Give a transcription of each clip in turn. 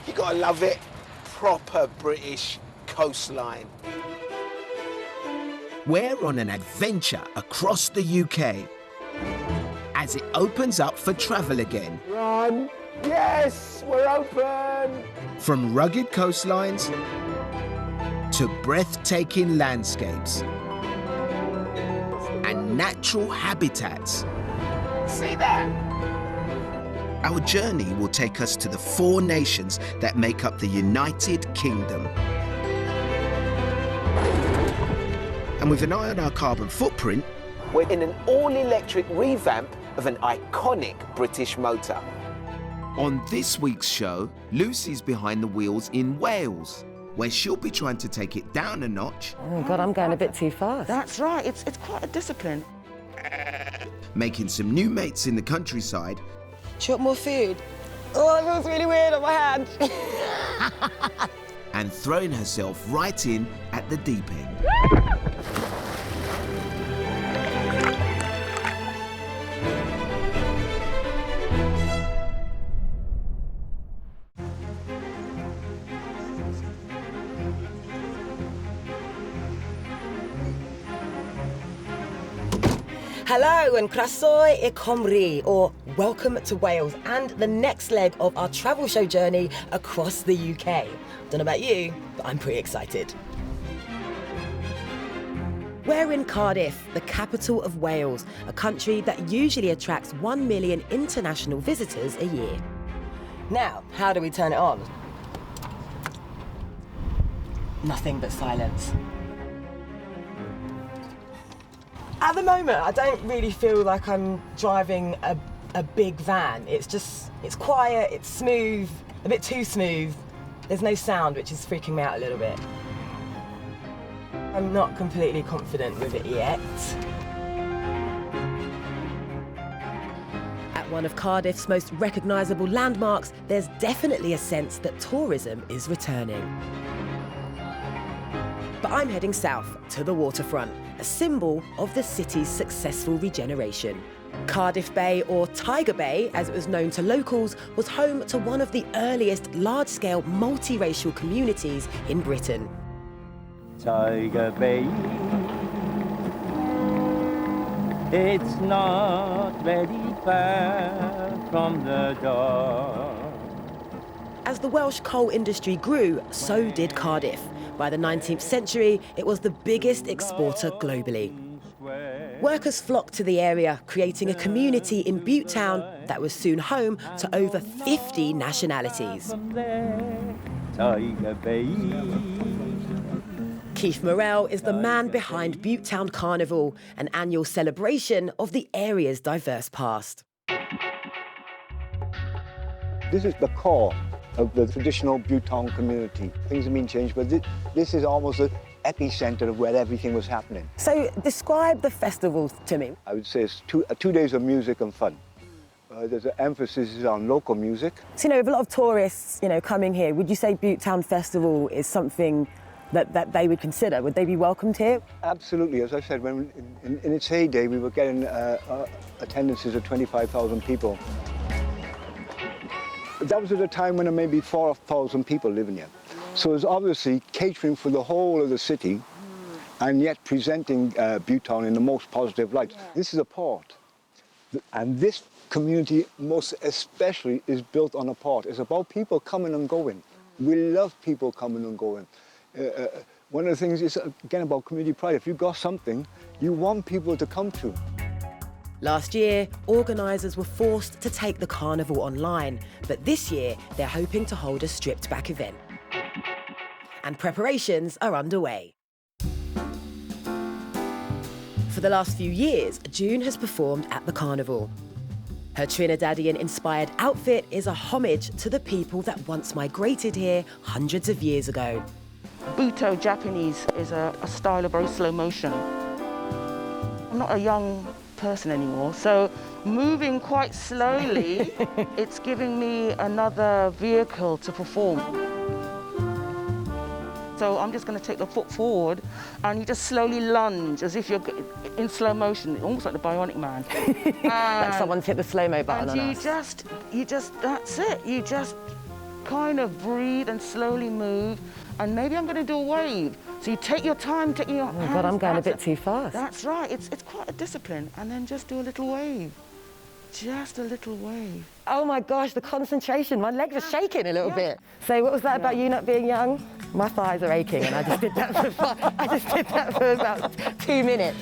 You gotta love it. Proper British coastline. We're on an adventure across the UK as it opens up for travel again. Run! Yes, we're open! From rugged coastlines to breathtaking landscapes and natural habitats. See that? Our journey will take us to the 4 nations that make up the United Kingdom. And with an eye on our carbon footprint, we're in an all-electric revamp of an iconic British motor. On this week's show, Lucy's behind the wheels in Wales, where she'll be trying to take it down a notch. Oh God, I'm going a bit too fast. That's right, it's quite a discipline. Making some new mates in the countryside. Do you want more food? Oh, that feels really weird on my hand. And throwing herself right in at the deep end. Hello and Croeso I Cymru, or welcome to Wales and the next leg of our travel show journey across the UK. Don't know about you, but I'm pretty excited. We're in Cardiff, the capital of Wales, a country that usually attracts 1 million international visitors a year. Now, how do we turn it on? Nothing but silence. At the moment, I don't really feel like I'm driving a big van. It's quiet, it's smooth, a bit too smooth. There's no sound, which is freaking me out a little bit. I'm not completely confident with it yet. At one of Cardiff's most recognisable landmarks, there's definitely a sense that tourism is returning. But I'm heading south to the waterfront, a symbol of the city's successful regeneration. Cardiff Bay, or Tiger Bay, as it was known to locals, was home to one of the earliest large-scale multiracial communities in Britain. Tiger Bay, it's not very far from the door. As the Welsh coal industry grew, so did Cardiff. By the 19th century, it was the biggest exporter globally. Workers flocked to the area, creating a community in Butte Town that was soon home to over 50 nationalities. Keith Morrell is the man behind Butte Town Carnival, an annual celebration of the area's diverse past. This is the core of the traditional Butte Town community. Things have been changed, but this is almost the epicenter of where everything was happening. So describe the festival to me. I would say it's 2 days of music and fun. There's an emphasis on local music. So, with a lot of tourists, coming here, would you say Butte Town Festival is something that they would consider? Would they be welcomed here? Absolutely. As I said, when in its heyday, we were getting attendances of 25,000 people. That was at a time when there may be 4,000 people living here. So it's obviously catering for the whole of the city and yet presenting Butte Town in the most positive light. Yeah. This is a port. And this community, most especially, is built on a port. It's about people coming and going. We love people coming and going. One of the things is, again, about community pride. If you've got something, you want people to come to. Last year, organisers were forced to take the carnival online, but this year they're hoping to hold a stripped-back event. And preparations are underway. For the last few years, June has performed at the carnival. Her Trinidadian-inspired outfit is a homage to the people that once migrated here hundreds of years ago. Buto Japanese is a style of very slow motion. I'm not a young person anymore, so moving quite slowly, it's giving me another vehicle to perform. So I'm just going to take the foot forward and you just slowly lunge as if you're in slow motion, almost like the Bionic Man. Like someone's hit the slow-mo button on us. You just, that's it. You just kind of breathe and slowly move, and maybe I'm going to do a wave. So you take your time, taking your hands. Oh God, I'm going a that's bit too fast. That's right. It's quite a discipline. And then just do a little wave. Just a little wave. Oh my gosh, the concentration. My legs are shaking a little bit. So what was that about you not being young? My thighs are aching, and I just did that for about 2 minutes.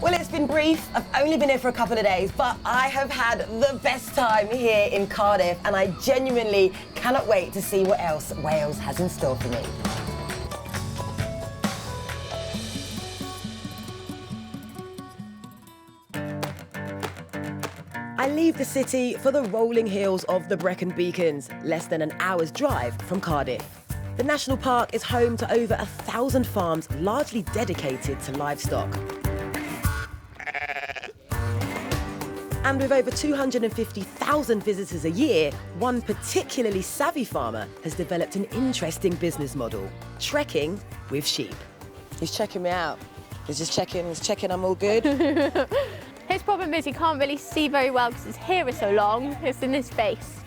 Well, it's been brief. I've only been here for a couple of days, but I have had the best time here in Cardiff, and I genuinely cannot wait to see what else Wales has in store for me. I leave the city for the rolling hills of the Brecon Beacons, less than an hour's drive from Cardiff. The national park is home to over 1,000 farms, largely dedicated to livestock. And with over 250,000 visitors a year, one particularly savvy farmer has developed an interesting business model: trekking with sheep. He's checking me out. He's just checking, I'm all good. His problem is he can't really see very well because his hair is so long, it's in his face.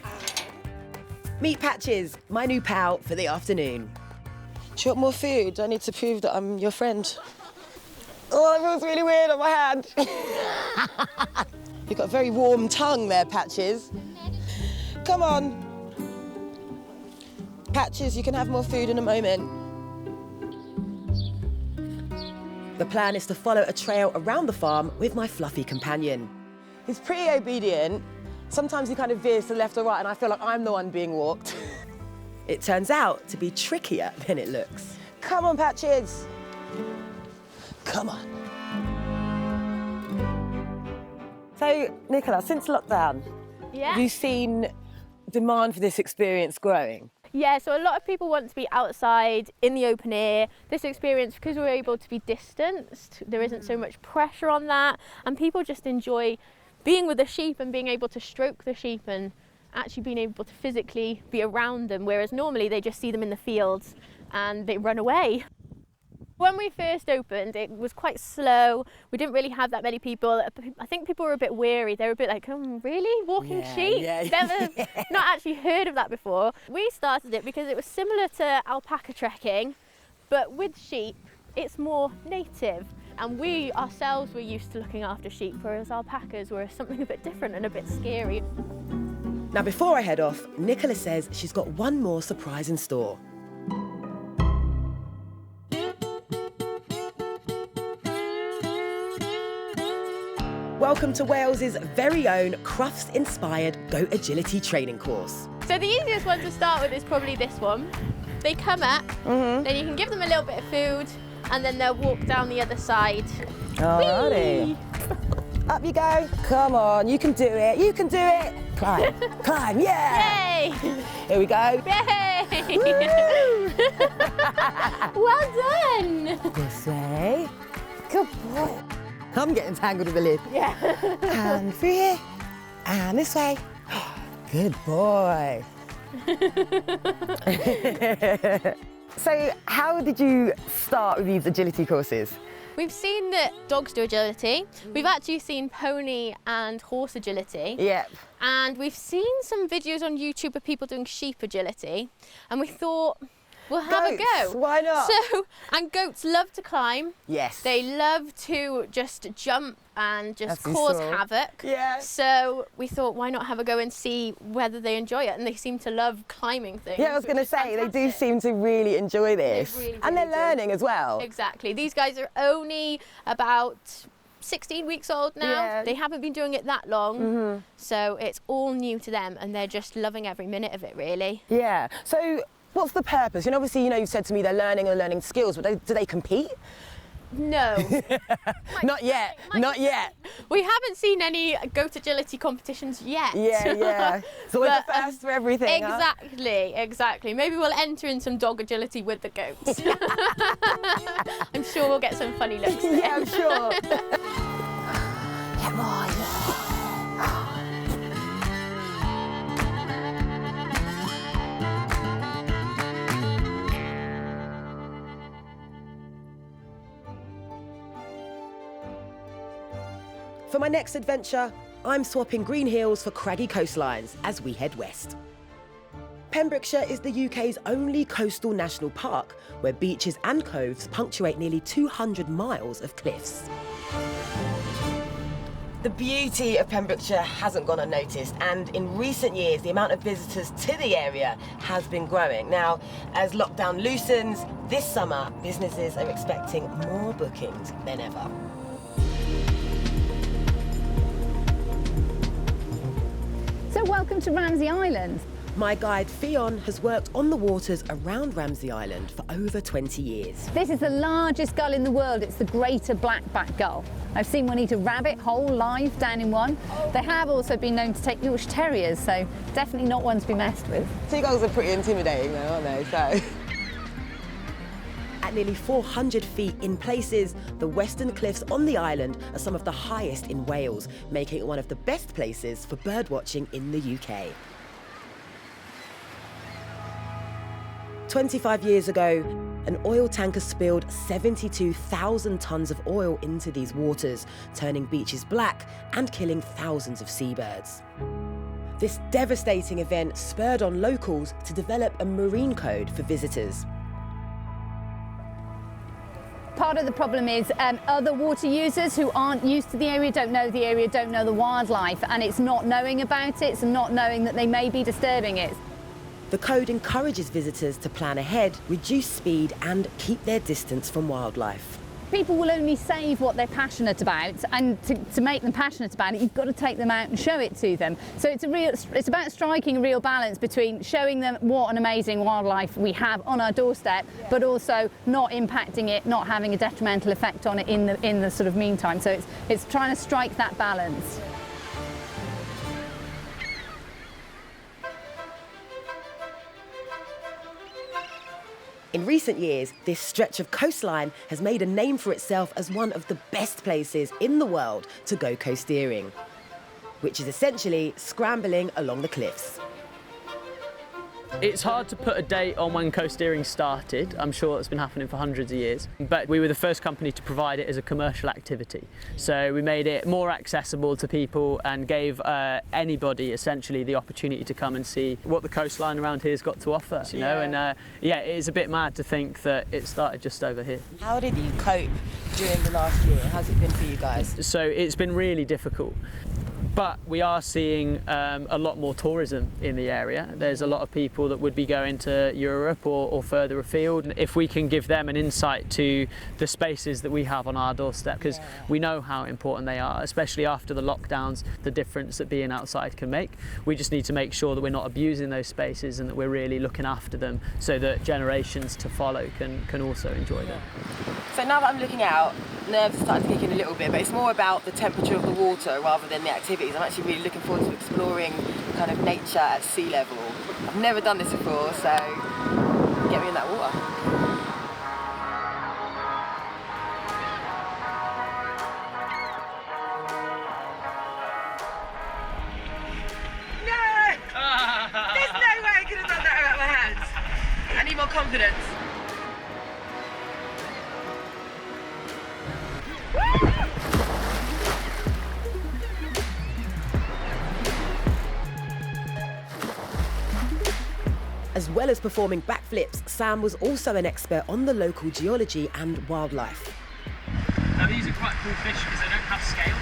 Meet Patches, my new pal for the afternoon. Do you want more food? I need to prove that I'm your friend. Oh, that feels really weird on my hand. You've got a very warm tongue there, Patches. Come on. Patches, you can have more food in a moment. The plan is to follow a trail around the farm with my fluffy companion. He's pretty obedient. Sometimes he kind of veers to the left or right, and I feel like I'm the one being walked. It turns out to be trickier than it looks. Come on, Patches. Come on. So, Nicola, since lockdown, have you seen demand for this experience growing? Yeah, so a lot of people want to be outside in the open air. This experience, because we're able to be distanced, there isn't so much pressure on that, and people just enjoy being with the sheep and being able to stroke the sheep and actually being able to physically be around them, whereas normally they just see them in the fields and they run away. When we first opened, it was quite slow. We didn't really have that many people. I think people were a bit weary. They were a bit like, oh, really? Walking sheep? Never, not actually heard of that before. We started it because it was similar to alpaca trekking, but with sheep, it's more native. And we ourselves were used to looking after sheep, whereas alpacas were something a bit different and a bit scary. Now, before I head off, Nicola says she's got one more surprise in store. Welcome to Wales's very own Crufts-inspired goat agility training course. So the easiest one to start with is probably this one. They come up, then you can give them a little bit of food, and then they'll walk down the other side. Alrighty. Up you go. Come on, you can do it. You can do it. Climb, climb, yeah. Yay! Here we go. Yay! Well done. This way. Good boy. I'm getting tangled with the lid. Yeah. And through here. And this way. Good boy. So, how did you start with these agility courses? We've seen that dogs do agility. We've actually seen pony and horse agility. Yep. And we've seen some videos on YouTube of people doing sheep agility. And we thought, we'll have a go. Why not? So, and goats love to climb. Yes. They love to just jump and just cause havoc. Yeah. So we thought, why not have a go and see whether they enjoy it? And they seem to love climbing things. Yeah, I was going to say, they do seem to really enjoy this. And they're learning as well. Exactly. These guys are only about 16 weeks old now. Yeah. They haven't been doing it that long. So it's all new to them and they're just loving every minute of it, really. Yeah. So what's the purpose? And obviously, you said to me they're learning skills, but do they compete? No. Not yet. Not yet. We haven't seen any goat agility competitions yet. Yeah. So we're the first for everything. Exactly. Maybe we'll enter in some dog agility with the goats. I'm sure we'll get some funny looks there. Yeah, I'm sure. Come on. For my next adventure, I'm swapping green hills for craggy coastlines as we head west. Pembrokeshire is the UK's only coastal national park where beaches and coves punctuate nearly 200 miles of cliffs. The beauty of Pembrokeshire hasn't gone unnoticed, and in recent years the amount of visitors to the area has been growing. Now, as lockdown loosens, this summer businesses are expecting more bookings than ever. So welcome to Ramsey Island. My guide Fionn has worked on the waters around Ramsey Island for over 20 years. This is the largest gull in the world. It's the greater blackback gull. I've seen one eat a rabbit whole live down in one. They have also been known to take Yorkshire Terriers, so definitely not one to be messed with. Seagulls are pretty intimidating though, aren't they? So. At nearly 400 feet in places, the western cliffs on the island are some of the highest in Wales, making it one of the best places for birdwatching in the UK. 25 years ago, an oil tanker spilled 72,000 tonnes of oil into these waters, turning beaches black and killing thousands of seabirds. This devastating event spurred on locals to develop a marine code for visitors. Part of the problem is other water users who aren't used to the area, don't know the wildlife, and it's not knowing about it, so not knowing that they may be disturbing it. The code encourages visitors to plan ahead, reduce speed and keep their distance from wildlife. People will only save what they're passionate about, and to make them passionate about it, you've got to take them out and show it to them. So it's about striking a real balance between showing them what an amazing wildlife we have on our doorstep, but also not impacting it, not having a detrimental effect on it in the sort of meantime. So it's trying to strike that balance. In recent years, this stretch of coastline has made a name for itself as one of the best places in the world to go coasteering, which is essentially scrambling along the cliffs. It's hard to put a date on when coasteering started. I'm sure it's been happening for hundreds of years, but we were the first company to provide it as a commercial activity. So we made it more accessible to people and gave anybody essentially the opportunity to come and see what the coastline around here's got to offer, you know, and yeah, it is a bit mad to think that it started just over here. How did you cope during the last year? How's it been for you guys? So it's been really difficult. But we are seeing a lot more tourism in the area. There's a lot of people that would be going to Europe or further afield. If we can give them an insight to the spaces that we have on our doorstep, because we know how important they are, especially after the lockdowns, the difference that being outside can make. We just need to make sure that we're not abusing those spaces and that we're really looking after them so that generations to follow can also enjoy them. So now that I'm looking out, nerves are starting to kick in a little bit, but it's more about the temperature of the water rather than the activities. I'm actually really looking forward to exploring kind of nature at sea level. I've never done this before, so get me in that water. No! There's no way I could have done that without my hands. I need more confidence. As well as performing backflips, Sam was also an expert on the local geology and wildlife. Now these are quite cool fish because they don't have scales.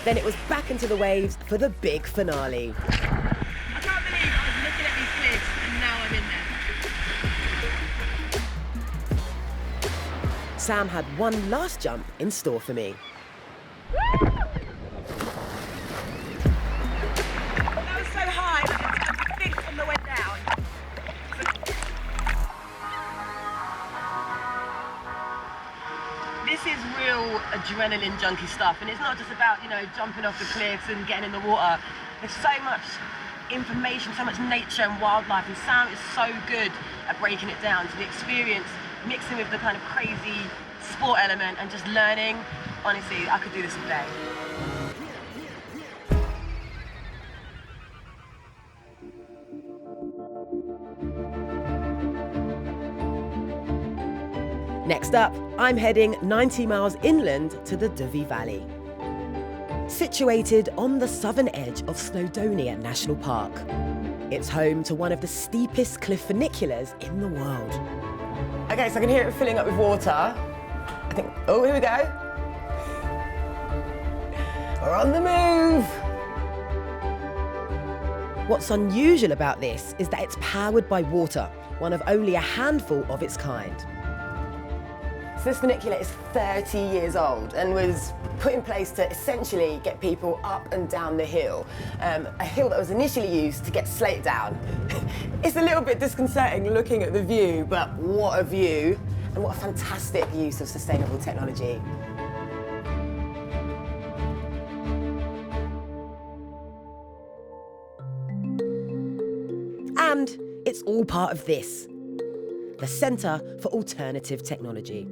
Then it was back into the waves for the big finale. I can't believe I was looking at these cliffs and now I'm in there. Sam had one last jump in store for me. This is real adrenaline junkie stuff, and it's not just about, you know, jumping off the cliffs and getting in the water. There's so much information, so much nature and wildlife, and Sam is so good at breaking it down to the experience, mixing with the kind of crazy sport element and just learning. Honestly, I could do this all day. Next up, I'm heading 90 miles inland to the Devi Valley. situated on the southern edge of Snowdonia National Park. It's home to one of the steepest cliff funiculars in the world. Okay, so I can hear it filling up with water. I think, oh, here we go. We're on the move. What's unusual about this is that it's powered by water, one of only a handful of its kind. So this funicular is 30 years old and was put in place to essentially get people up and down the hill, a hill that was initially used to get slate down. It's a little bit disconcerting looking at the view, but what a view, and what a fantastic use of sustainable technology. And it's all part of this, the Centre for Alternative Technology.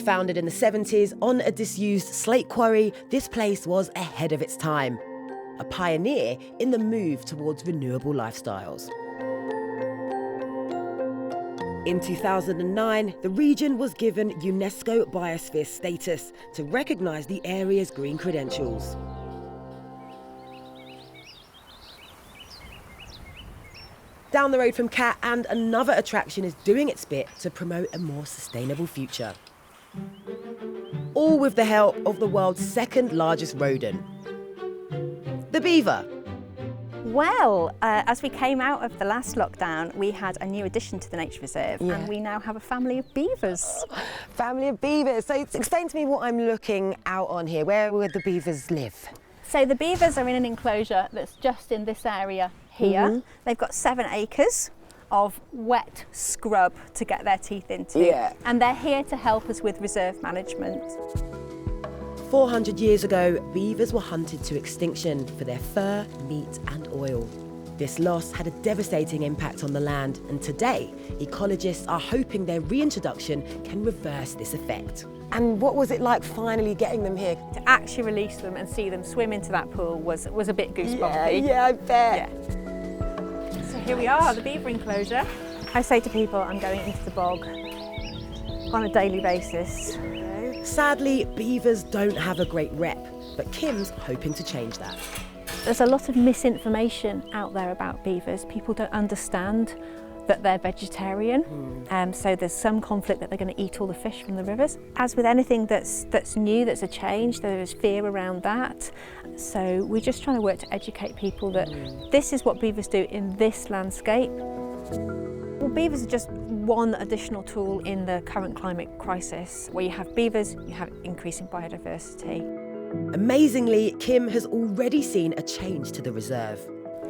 Founded in the 70s on a disused slate quarry, this place was ahead of its time, a pioneer in the move towards renewable lifestyles. In 2009, the region was given UNESCO Biosphere status to recognise the area's green credentials. Down the road from Cat, and another attraction is doing its bit to promote a more sustainable future. All with the help of the world's second largest rodent, the beaver. Well, as we came out of the last lockdown, we had a new addition to the nature reserve, and we now have a family of beavers. Family of beavers. So explain to me what I'm looking out on here. Where would the beavers live? So the beavers are in an enclosure that's just in this area here. They've got 7 acres of wet scrub to get their teeth into. And they're here to help us with reserve management. 400 years ago, beavers were hunted to extinction for their fur, meat and oil. This loss had a devastating impact on the land, and today, ecologists are hoping their reintroduction can reverse this effect. And what was it like finally getting them here? To actually release them and see them swim into that pool was a bit goosebumpy. Yeah, I bet. So here we are, the Beaver Enclosure. I say to people, I'm going into the bog on a daily basis. Sadly, beavers don't have a great rep, but Kim's hoping to change that. There's a lot of misinformation out there about beavers. People don't understand that they're vegetarian, so there's some conflict that they're going to eat all the fish from the rivers. As with anything that's new, that's a change, there is fear around that. So we're just trying to work to educate people that this is what beavers do in this landscape. Well, beavers are just one additional tool in the current climate crisis. Where you have beavers, you have increasing biodiversity. Amazingly, Kim has already seen a change to the reserve.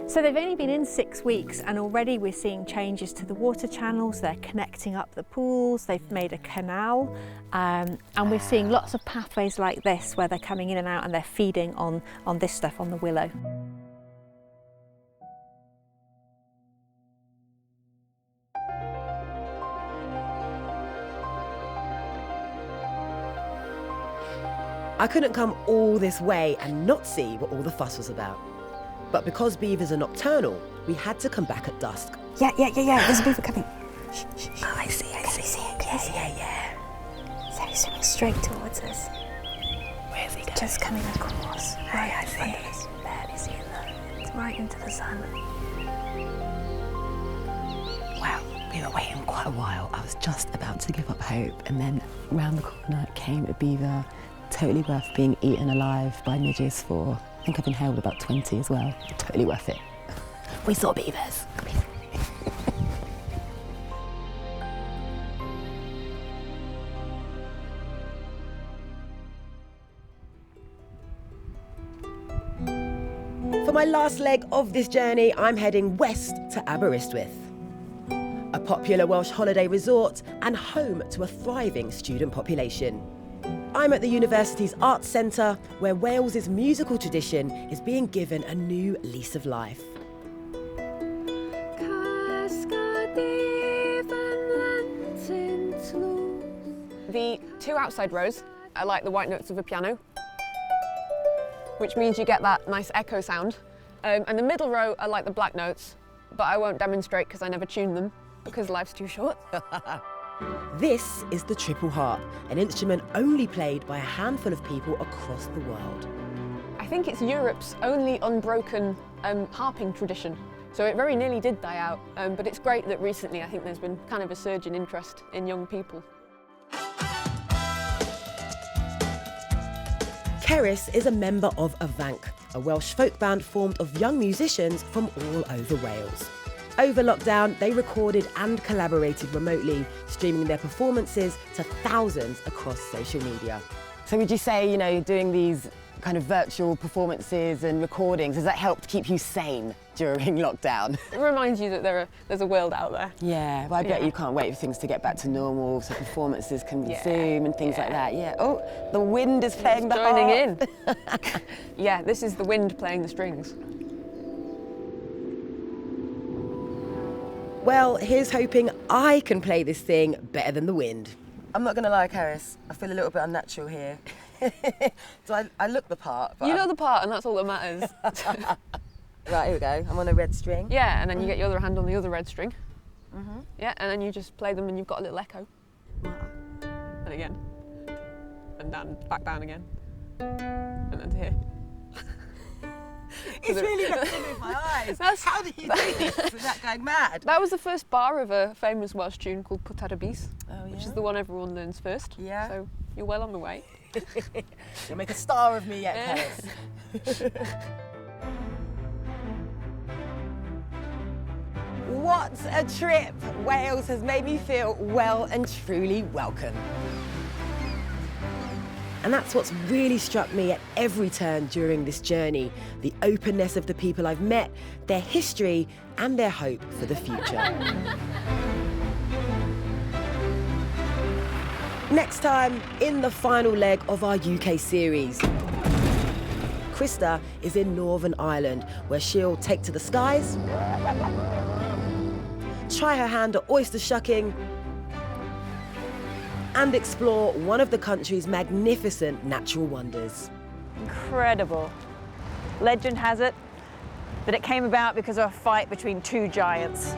So they've only been in 6 weeks, and already we're seeing changes to the water channels. They're connecting up the pools, they've made a canal, and we're seeing lots of pathways like this where they're coming in and out and they're feeding on this stuff, on the willow. I couldn't come all this way and not see what all the fuss was about. But because beavers are nocturnal, we had to come back at dusk. Yeah, there's a beaver coming. Shh. Oh, I see it. Yeah. So he's swimming straight towards us. Where is he going? Just coming across. Right, I see it. Barely seeing that. It's right into the sun. Wow, we were waiting quite a while. I was just about to give up hope, and then round the corner came a beaver, totally worth being eaten alive by midges for. I think I've been held about 20 as well. Totally worth it. We saw beavers. For my last leg of this journey, I'm heading west to Aberystwyth, a popular Welsh holiday resort and home to a thriving student population. I'm at the university's Arts Centre, where Wales's musical tradition is being given a new lease of life. The 2 outside rows are like the white notes of a piano, which means you get that nice echo sound. And the middle row are like the black notes, but I won't demonstrate because I never tune them, because life's too short. This is the triple harp, an instrument only played by a handful of people across the world. I think it's Europe's only unbroken harping tradition. So it very nearly did die out, but it's great that recently I think there's been kind of a surge in interest in young people. Cerys is a member of Avanc, a Welsh folk band formed of young musicians from all over Wales. Over lockdown, they recorded and collaborated remotely, streaming their performances to thousands across social media. So would you say, you know, doing these kind of virtual performances and recordings, has that helped keep you sane during lockdown? It reminds you that there's a world out there. Yeah, well, I bet you can't wait for things to get back to normal, so performances can resume and things like that. Yeah. Oh, the wind is playing the joining harp. in. Yeah, this is the wind playing the strings. Well, here's hoping I can play this thing better than the wind. I'm not going to lie, Cerys, I feel a little bit unnatural here. So I look the part. But You know the part, and that's all that matters. Right, here we go. I'm on a red string. Yeah, and then you get your other hand on the other red string. Yeah, and then you just play them and you've got a little echo. And again. And down, back down again. And then to here. It's really messing with my eyes. How do you do this without going mad? That was the first bar of a famous Welsh tune called Put Ar Bys, which is the one everyone learns first. Yeah. So you're well on the way. You'll make a star of me yet, Cerys. What a trip! Wales has made me feel well and truly welcome. And that's what's really struck me at every turn during this journey, the openness of the people I've met, their history and their hope for the future. Next time, in the final leg of our UK series, Krista is in Northern Ireland, where she'll take to the skies, try her hand at oyster shucking, and explore one of the country's magnificent natural wonders. Incredible. Legend has it that it came about because of a fight between two giants.